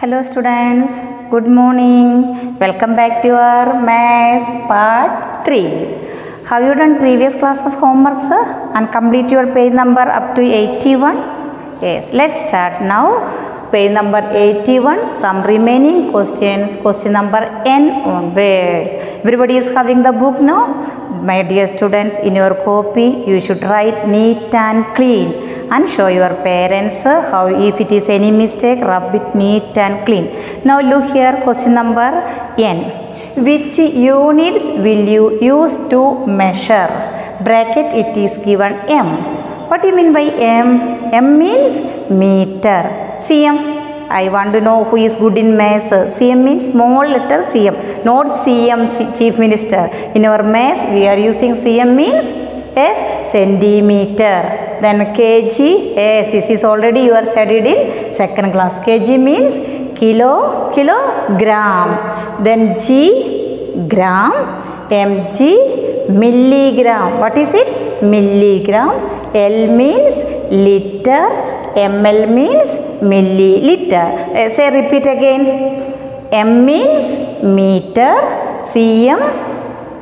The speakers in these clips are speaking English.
Hello students, good morning. Welcome back to our Maths Part 3. Have you done previous classes homeworks and complete your page number up to 81? Yes, let's start now. Page number 81, some remaining questions, question number n onwards. Everybody is having the book now? My dear students, in your copy, you should write neat and clean and show your parents how if it is any mistake, rub it neat and clean. Now look here, question number n. Which units will you use to measure? Bracket it is given m. What do you mean by m? M means meter. cm. I want to know who is good in maths. cm means small letter cm, not cm chief minister. In our maths we are using cm means yes, centimeter. Then kg, yes, this is already you are studied in second class. Kg means kilogram. Then g, gram. mg, milligram. What is it? Milligram. L means liter. ml means milliliter. Say repeat again. M means meter. cm,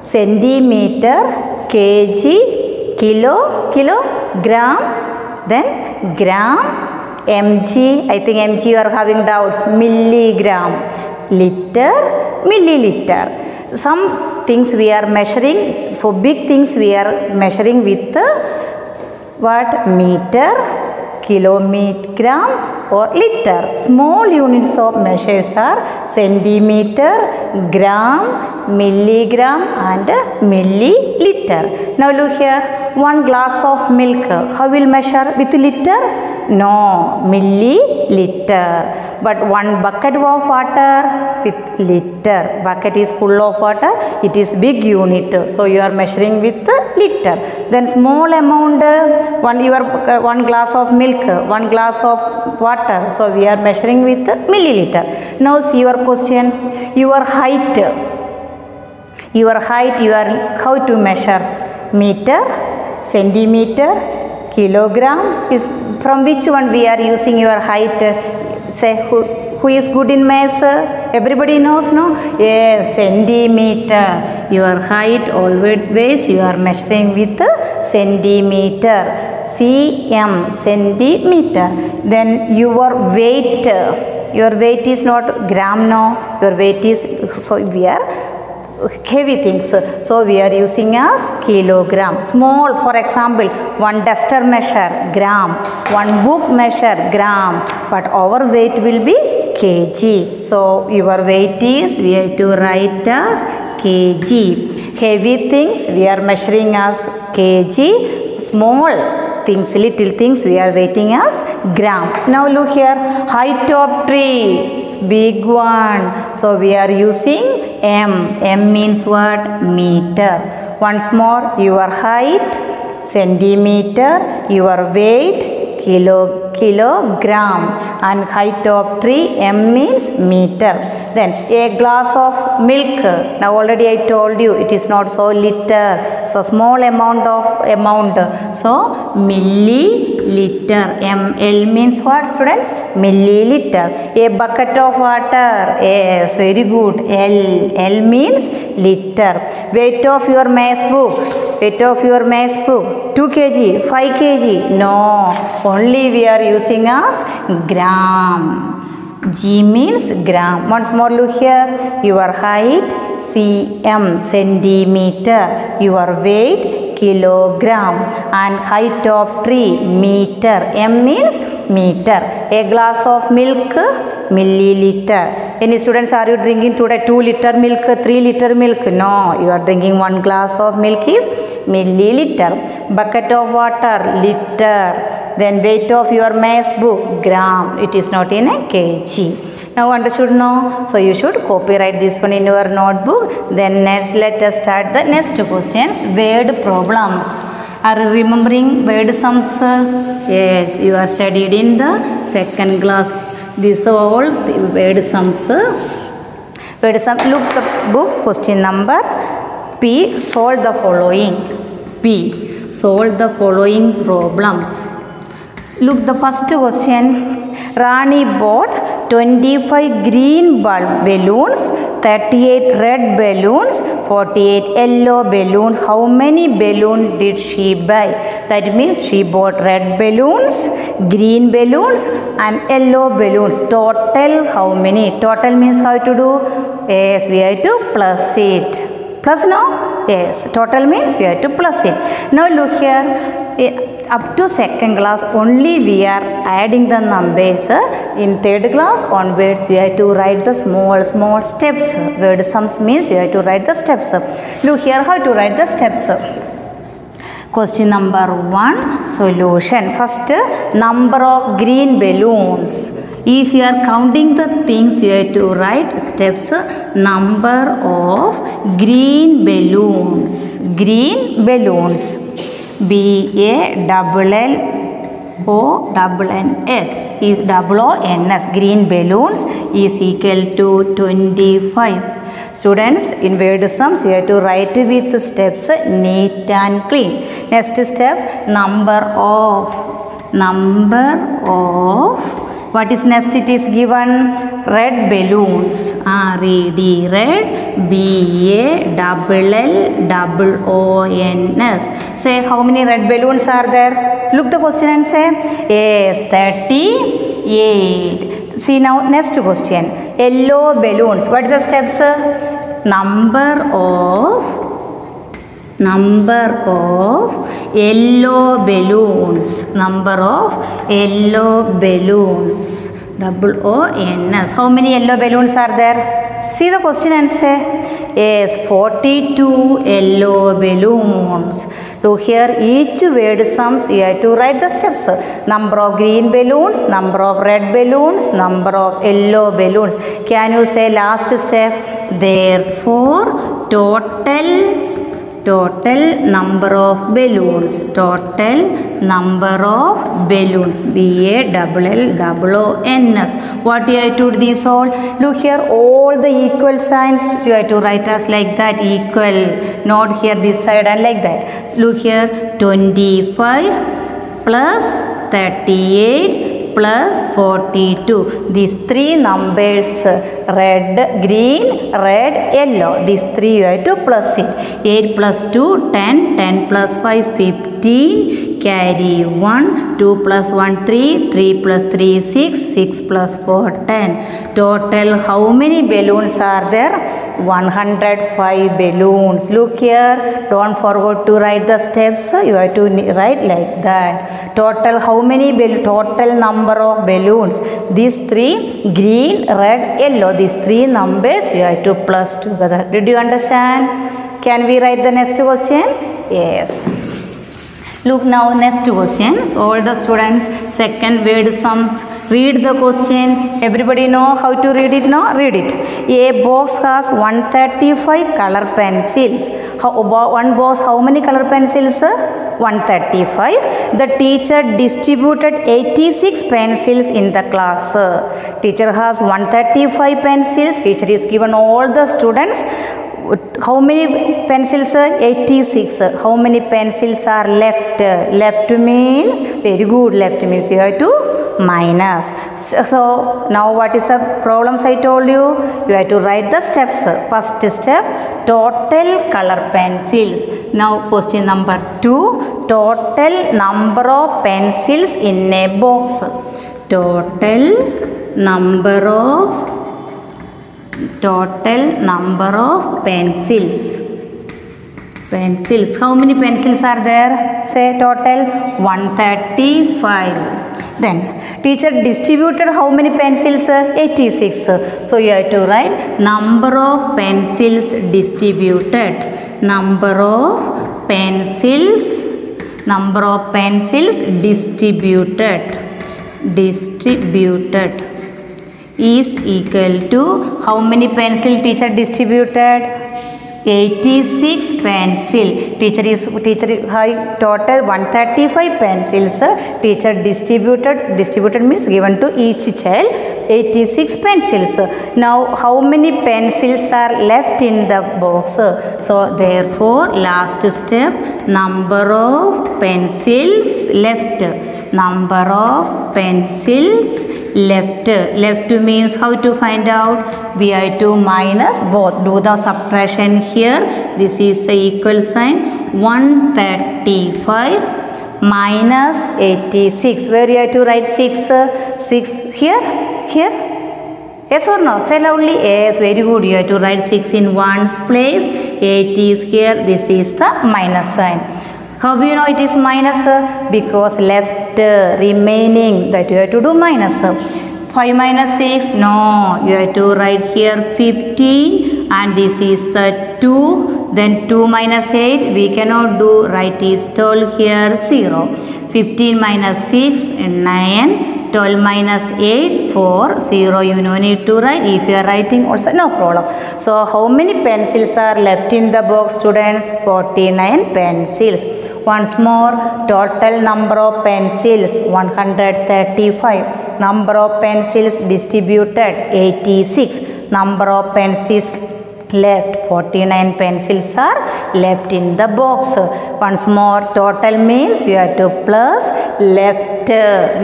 centimeter. kg, kilogram, then gram, mg, I think mg you are having doubts, milligram, liter, milliliter. Some things we are measuring, so big things we are measuring with what? Meter, kilogram or liter. Small units of measures are centimeter, gram, milligram and milliliter. Now look here, 1 glass of milk, how will measure? With liter? No, milliliter. But 1 bucket of water with liter. Bucket is full of water, it is big unit, so you are measuring with liter. Then small amount, 1 glass of milk, 1 glass of water, so we are measuring with milliliter. Now see your question, your height you are how to measure? Meter, centimeter, kilogram. Is from which one we are using your height? Say who is good in maths? Everybody knows, no? Yes, centimeter. Your height always you are measuring with centimeter. cm, centimeter. Then your weight is not gram, no. Your weight is, so we are heavy things, so we are using as kilogram. Small, for example, 1 duster measure gram, 1 book measure gram, but our weight will be kg. So your weight is, we have to write as kg. Heavy things we are measuring as kg. Small things, little things we are weighting as gram. Now look here, height of tree, big one, so we are using m. M means what? Meter. Once more, your height, centimeter, your weight, kilogram, and height of tree, m means meter. Then a glass of milk, now already I told you it is not so liter, so small amount, so milliliter. ml means what, students? Milliliter. A bucket of water, yes, very good. L means liter. Weight of your maths book, 2 kg, 5 kg, no, only we are using as gram. G means gram. Once more look here, your height cm, centimeter, your weight kilogram, and height of tree meter. M means meter. A glass of milk, milliliter. Any students, are you drinking today 2 liter milk, 3 liter milk? No, you are drinking 1 glass of milk is milliliter. Bucket of water, liter. Then weight of your maths book, gram. It is not in a kg. Now understood, no? So you should copyright this one in your notebook. Then next, let us start the next questions. Word problems. Are you remembering word sums? Yes, you are studied in the second class. These are all word sums. Word sum. Look the book. Question number P. Solve the following. P. Solve the following problems. Look the first question. Rani bought 25 green balloons, 38 red balloons, 48 yellow balloons. How many balloons did she buy? That means she bought red balloons, green balloons and yellow balloons. Total how many? Total means how to do? Yes, we have to plus it. Plus no? Yes, total means we have to plus it. Now look here. Up to second class only we are adding the numbers. In third class onwards we have to write the small steps. Word sums means you have to write the steps. Look here how to write the steps. Question number 1, solution. First, number of green balloons. If you are counting the things, you have to write steps. Number of green balloons. Green balloons. BALLONS is OONS. Green balloons is equal to 25. Students, in word sums you have to write with steps neat and clean. Next step, number of. What is next? It is given red balloons. Red BALLONS. Say how many red balloons are there? Look the question and say yes, 38. See now next question. Yellow balloons. What is the steps? Number of yellow balloons. Number of yellow balloons. OONS. How many yellow balloons are there? See the question and say yes, 42 yellow balloons. Look here, each word sums you have to write the steps. Number of green balloons, number of red balloons, number of yellow balloons. Can you say last step? Therefore, total number of balloons. Total number of balloons. BALLONS. What you have to do this all? Look here, all the equal signs you have to write as like that. Equal. Not here this side and like that. Look here, 25 plus 38 plus 42. These three numbers, red, green, red, yellow. These three you have to plus it. 8 plus 2, 10, 10 plus 5, 15. Carry 1, 2 plus 1, 3, 3 plus 3, 6, 6 plus 4, 10. Total how many balloons are there? 105 balloons. Look here, don't forget to write the steps. You have to write like that. Total how many total number of balloons? These three, green, red, yellow. These three numbers you have to plus together. Did you understand? Can we write the next question? Yes. Look now next question. All the students second word sums. Read the question. Everybody know how to read it? No? Read it. A box has 135 color pencils. One box, how many color pencils? 135. The teacher distributed 86 pencils in the class. Teacher has 135 pencils. Teacher is given all the students. How many pencils? 86. How many pencils are left? Left means, very good, left means you have to minus. So now what is the problems I told you? You have to write the steps. First step, total color pencils. Now question number 2, total number of pencils in a box. Total number of pencils. How many pencils are there? Say total 135. Then teacher distributed how many pencils? 86. So you have to write number of pencils distributed. Number of pencils distributed is equal to how many pencil teacher distributed? 86 pencil. Teacher total 135 pencils. Teacher distributed means given to each child 86 pencils. Now how many pencils are left in the box? So therefore last step, number of pencils left. Number of pencils left. Left means how to find out? We have to minus both. Do the subtraction here. This is the equal sign. 135 minus 86. Where you have to write 6? 6 here? Here? Yes or no? Say loudly. Yes, very good. You have to write 6 in one's place. 8 is here. This is the minus sign. How do you know it is minus? Because left remaining, that you have to do minus. 5 minus 6? No. You have to write here 15 and this is the 2. Then 2 minus 8 we cannot do. Right is 12 here 0. 15 minus 6 9. 12 minus 8 4 0. You no need to write. If you are writing also no problem. So how many pencils are left in the box, students? 49 pencils. Once more, total number of pencils 135. Number of pencils distributed 86. Number of pencils left 49 pencils are left in the box. Once more, total means you have to plus, left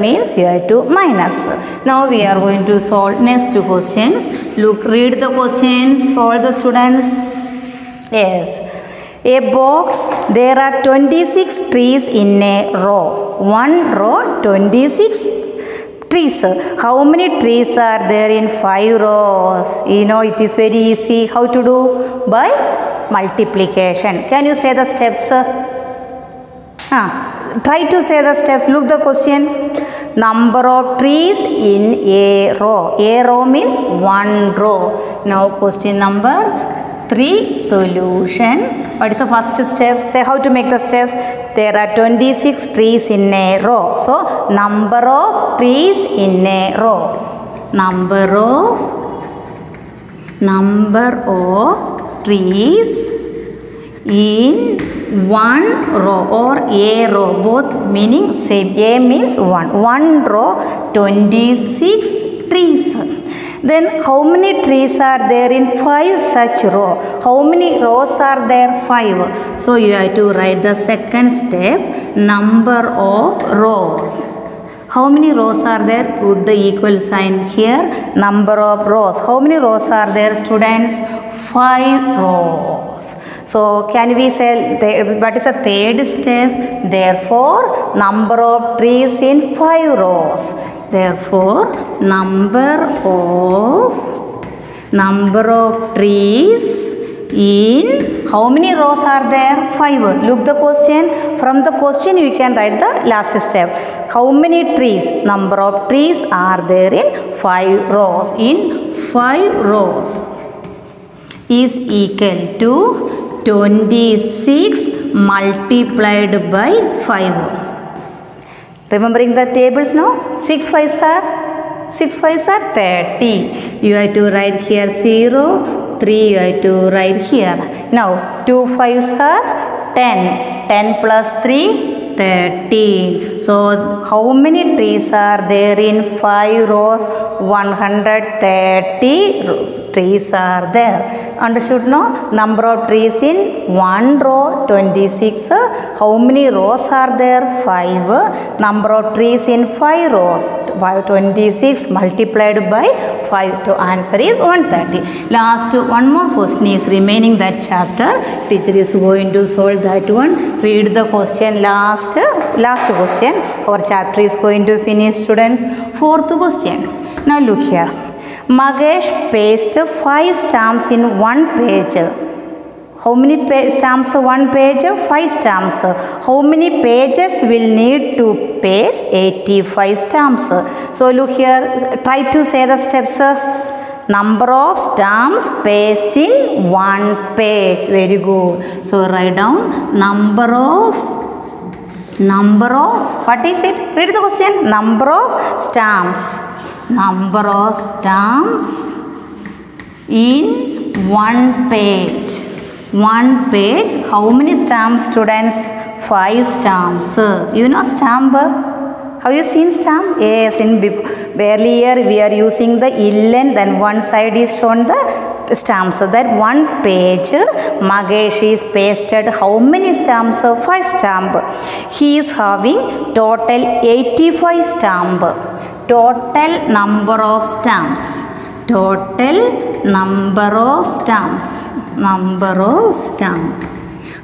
means you have to minus. Now we are going to solve next two questions. Look, read the questions, solve the students. Yes. A box, there are 26 trees in a row. One row, 26 trees. How many trees are there in 5 rows? You know, it is very easy. How to do? By multiplication. Can you say the steps? Try to say the steps. Look the question. Number of trees in a row. A row means one row. Now question number 3, solution. What is the first step? Say how to make the steps. There are 26 trees in a row. So number of trees in a row. Number of trees in one row or a row. Both meaning same. A means one. One row, 26 trees. Then how many trees are there in 5 such row? How many rows are there? 5. So you have to write the second step, number of rows. How many rows are there? Put the equal sign here. Number of rows. How many rows are there, students? 5 rows. So can we say what is the third step? Therefore, number of trees in 5 rows. Therefore, number of trees in how many rows are there? 5. Look the question. From the question you can write the last step. How many trees? Number of trees are there in 5 rows. In 5 rows is equal to 26 multiplied by 5. Remembering the tables, no? 6 5s are 30. You have to write here 0, 3 you have to write here. Now 2 5s are 10. 10 plus 3, 30. So how many trees are there in 5 rows? 130 trees are there. Understood, no? Number of trees in one row, 26. How many rows are there? 5. Number of trees in 5 rows, 26 multiplied by 5. To answer is 130. Last one more question is remaining that chapter. Teacher is going to solve that one. Read the question last question. Our chapter is going to finish, students. Fourth question. Now look here. Magesh pasted 5 stamps in one page. How many stamps? One page? 5 stamps. How many pages will need to paste? 85 stamps. So look here. Try to say the steps. Number of stamps pasted in one page. Very good. So write down number of what is it? Read the question. Number of stamps. Number of stamps in one page. One page. How many stamps, students? 5 stamps. You know stamp? Have you seen stamp? Yes. Earlier we are using the illen. Then one side is shown the stamps. So that one page Magesh is pasted how many stamps? 5 stamps. He is having total 85 stamps. total number of stamps. Total number of stamps. Number of stamps.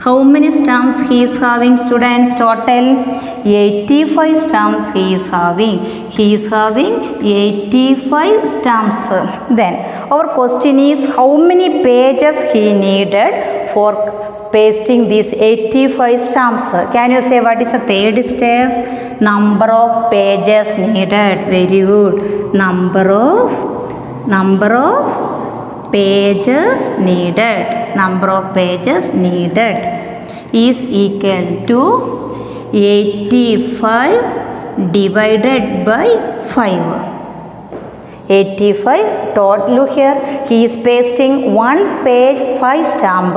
How many stamps he is having, students? Total 85 stamps he is having. He is having 85 stamps. Then our question is, how many pages he needed for pasting these 85 stamps? Can you say what is the third step? Number of pages needed. Very good. Number of pages needed. Number of pages needed is equal to 85 divided by 5. 85 total. Look here, he is pasting one page 5 stamp.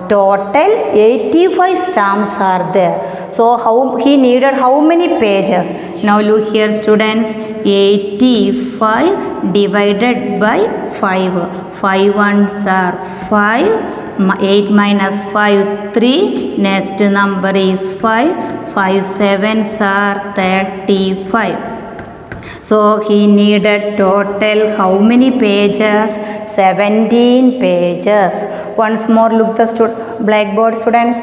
Total 85 stamps are there. So how he needed how many pages? Now look here, students, 85 divided by 5. 5 ones are 5. 8 minus 5, 3. Next number is 5. 5 sevens are 35. So he needed total how many pages? 17 pages. Once more look the blackboard, students.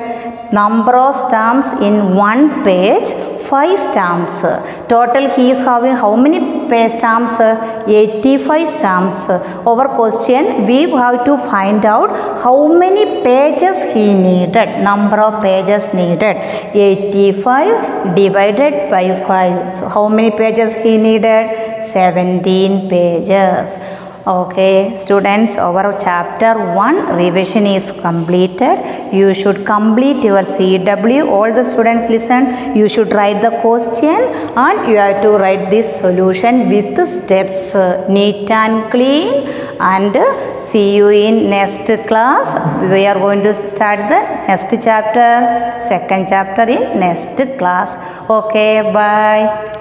Number of stamps in one page, 5 stamps. Total he is having how many stamps? 85 stamps. Our question, we have to find out how many pages he needed. Number of pages needed. 85 divided by 5. So how many pages he needed? 17 pages. Okay, students, our chapter 1 revision is completed. You should complete your CW. All the students listen. You should write the question and you have to write this solution with the steps neat and clean. And see you in next class. We are going to start the next chapter, second chapter in next class. Okay, bye.